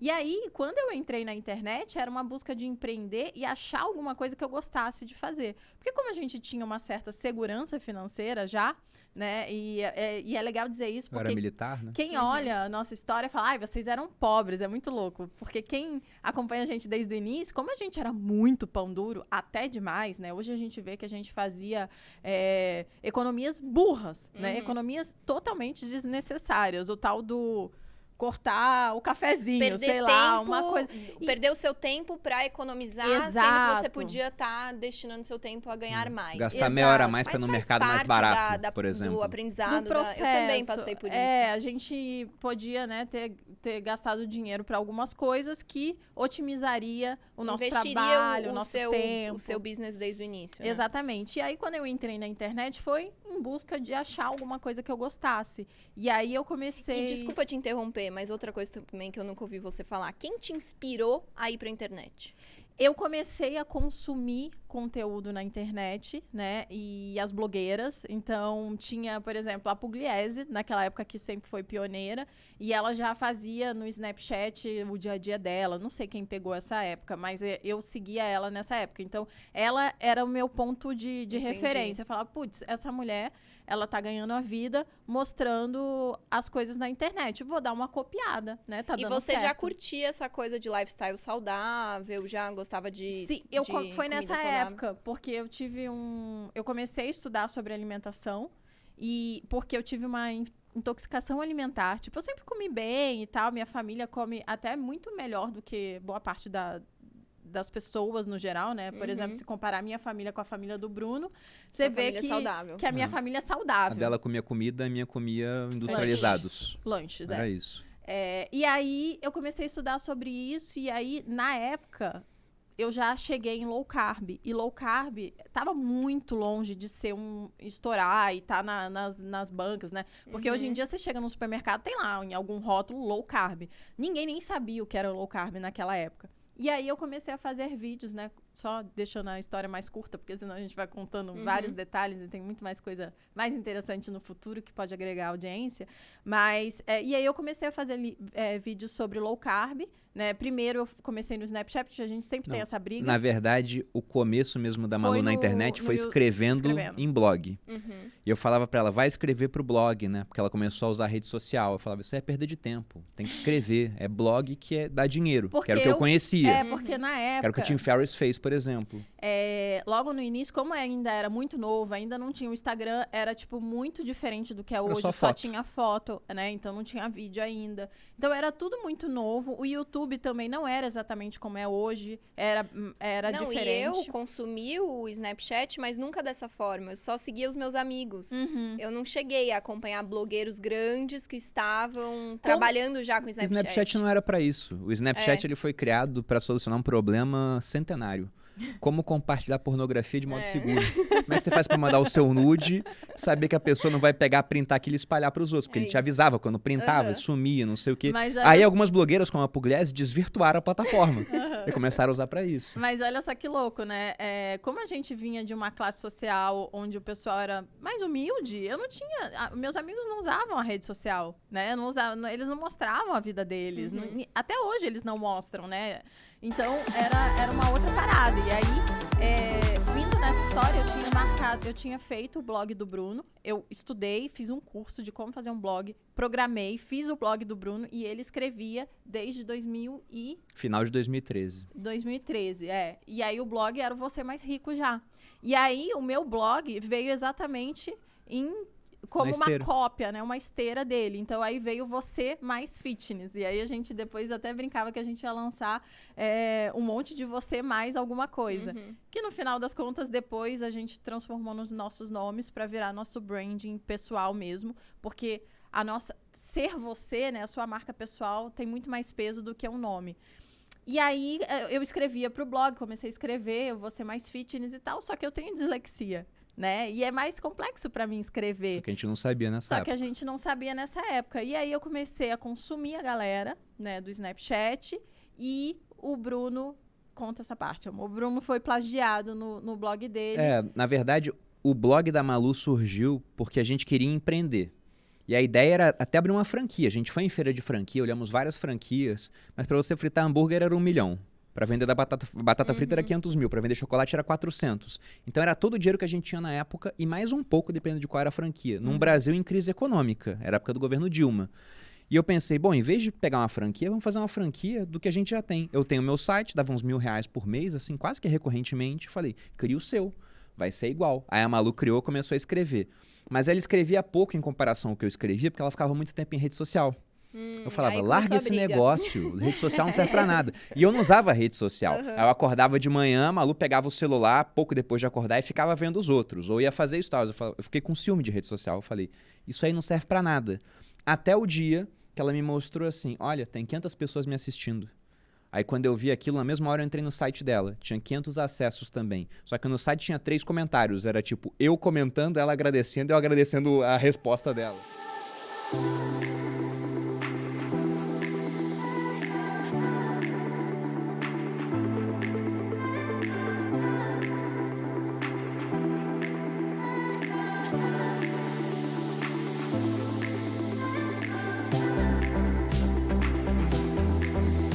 E aí, quando eu entrei na internet, era uma busca de empreender e achar alguma coisa que eu gostasse de fazer. Porque como a gente tinha uma certa segurança financeira já, né? E é legal dizer isso, Eu era porque militar, né? quem olha a nossa história fala, ai, vocês eram pobres, é muito louco. Porque quem acompanha a gente desde o início, como a gente era muito pão duro, até demais, né? Hoje a gente vê que a gente fazia economias burras, né? Economias totalmente desnecessárias. O tal do cortar o cafezinho, Perder sei lá, tempo, uma coisa. perder o seu tempo pra economizar, sendo que Exato. você podia estar destinando seu tempo a ganhar mais. Gastar meia hora a Exato. mais para Mas no faz mercado mais parte barato, por do exemplo. aprendizado. Do processo. Eu também passei por isso. A gente podia, né, ter gastado dinheiro para algumas coisas que otimizaria o nosso Investiria trabalho, o nosso seu, tempo. o seu business desde o início, né? Exatamente. E aí, quando eu entrei na internet, foi em busca de achar alguma coisa que eu gostasse. E aí eu comecei... E desculpa te interromper, mas outra coisa também que eu nunca ouvi você falar. Quem te inspirou a ir pra internet? Eu comecei a consumir conteúdo na internet, né? E as blogueiras. Então, tinha, por exemplo, a Pugliese, naquela época que sempre foi pioneira. E ela já fazia no Snapchat o dia a dia dela. Não sei quem pegou essa época, mas eu seguia ela nessa época. Então, ela era o meu ponto de referência. Eu falava, putz, essa mulher... ela tá ganhando a vida mostrando as coisas na internet. Vou dar uma copiada, né? Tá E dando você já certo. curtia essa coisa de lifestyle saudável? Já gostava de Sim, foi nessa época, porque eu tive eu comecei a estudar sobre alimentação e porque eu tive uma intoxicação alimentar. Tipo, eu sempre comi bem e tal, minha família come até muito melhor do que boa parte das pessoas no geral, né? Por exemplo, se comparar a minha família com a família do Bruno, você vê que a minha família é saudável. A dela comia comida, a minha comia industrializados. Lanches, Era isso. E aí, eu comecei a estudar sobre isso, e aí, na época, eu já cheguei em low carb. E low carb estava muito longe de ser estourar e tá nas bancas, né? Porque hoje em dia, você chega no supermercado, tem lá, em algum rótulo, low carb. Ninguém nem sabia o que era low carb naquela época. E aí eu comecei a fazer vídeos, né? Só deixando a história mais curta, porque senão a gente vai contando vários detalhes e tem muito mais coisa mais interessante no futuro que pode agregar audiência. Mas, e aí eu comecei a fazer vídeos sobre low carb, né? Primeiro eu comecei no Snapchat, porque a gente sempre tem essa briga. Na verdade, o começo mesmo da Malu na internet foi escrevendo em blog. E eu falava pra ela, vai escrever pro blog, né? Porque ela começou a usar a rede social. Eu falava, isso é perda de tempo, tem que escrever. É blog que dá dinheiro, que era o que eu conhecia. Porque na época... Que era o que o Tim Ferriss fez, por exemplo. Logo no início, como ainda era muito novo, ainda não tinha o Instagram, era, tipo, muito diferente do que é hoje. Só tinha foto, né? Então não tinha vídeo ainda. Então era tudo muito novo. O YouTube também não era exatamente como é hoje. Era diferente. E eu consumi o Snapchat, mas nunca dessa forma. Eu só seguia os meus amigos. Eu não cheguei a acompanhar blogueiros grandes que estavam trabalhando já com o Snapchat. O Snapchat não era pra isso. O Snapchat ele foi criado pra solucionar um problema centenário. Como compartilhar pornografia de modo seguro. Como é que você faz pra mandar o seu nude, saber que a pessoa não vai pegar, printar aquilo e espalhar pros outros? Porque ele te avisava quando printava, sumia, não sei o quê. Aí algumas blogueiras, como a Pugliese, desvirtuaram a plataforma. E começaram a usar pra isso. Mas olha só que louco, né? Como a gente vinha de uma classe social onde o pessoal era mais humilde, eu não tinha... Meus amigos não usavam a rede social, né? Eles não mostravam a vida deles. Até hoje eles não mostram, né? Então, era uma outra parada. E aí, vindo nessa história, eu tinha feito o blog do Bruno. Eu estudei, fiz um curso de como fazer um blog, programei, fiz o blog do Bruno e ele escrevia desde Final de 2013. 2013, E aí o blog era o Você Mais Rico já. E aí o meu blog veio exatamente como uma cópia, né? Uma esteira dele. Então, aí veio Você Mais Fitness. E aí, a gente depois até brincava que a gente ia lançar um monte de Você Mais alguma coisa. Que, no final das contas, depois a gente transformou nos nossos nomes para virar nosso branding pessoal mesmo. Porque ser você, né? A sua marca pessoal tem muito mais peso do que um nome. E aí, eu escrevia pro blog, comecei a escrever, Você Mais Fitness e tal. Só que eu tenho dislexia. Né? E é mais complexo para mim escrever. Só que a gente não sabia nessa época. Só que a gente não sabia nessa época. E aí eu comecei a consumir a galera, né, do Snapchat, e o Bruno conta essa parte. O Bruno foi plagiado no blog dele. Na verdade, o blog da Malu surgiu porque a gente queria empreender. E a ideia era até abrir uma franquia. A gente foi em feira de franquia, olhamos várias franquias, mas para você fritar hambúrguer era 1 milhão. Para vender da batata frita era 500 mil, para vender chocolate era 400. Então era todo o dinheiro que a gente tinha na época e mais um pouco, dependendo de qual era a franquia. Num Brasil em crise econômica, era a época do governo Dilma. E eu pensei, bom, em vez de pegar uma franquia, vamos fazer uma franquia do que a gente já tem. Eu tenho meu site, dava uns R$1.000 por mês, assim, quase que recorrentemente. Falei, cria o seu, vai ser igual. Aí a Malu criou, começou a escrever. Mas ela escrevia pouco em comparação ao que eu escrevia, porque ela ficava muito tempo em rede social. Eu falava, larga esse negócio, rede social não serve pra nada. E eu não usava rede social. Aí eu acordava de manhã, a Malu pegava o celular, pouco depois de acordar, e ficava vendo os outros. Ou ia fazer stories. Eu fiquei com ciúme de rede social. Eu falei, isso aí não serve pra nada. Até o dia que ela me mostrou assim, olha, tem 500 pessoas me assistindo. Aí quando eu vi aquilo, na mesma hora eu entrei no site dela. Tinha 500 acessos também. Só que no site tinha 3 comentários. Era tipo, eu comentando, ela agradecendo, eu agradecendo a resposta dela.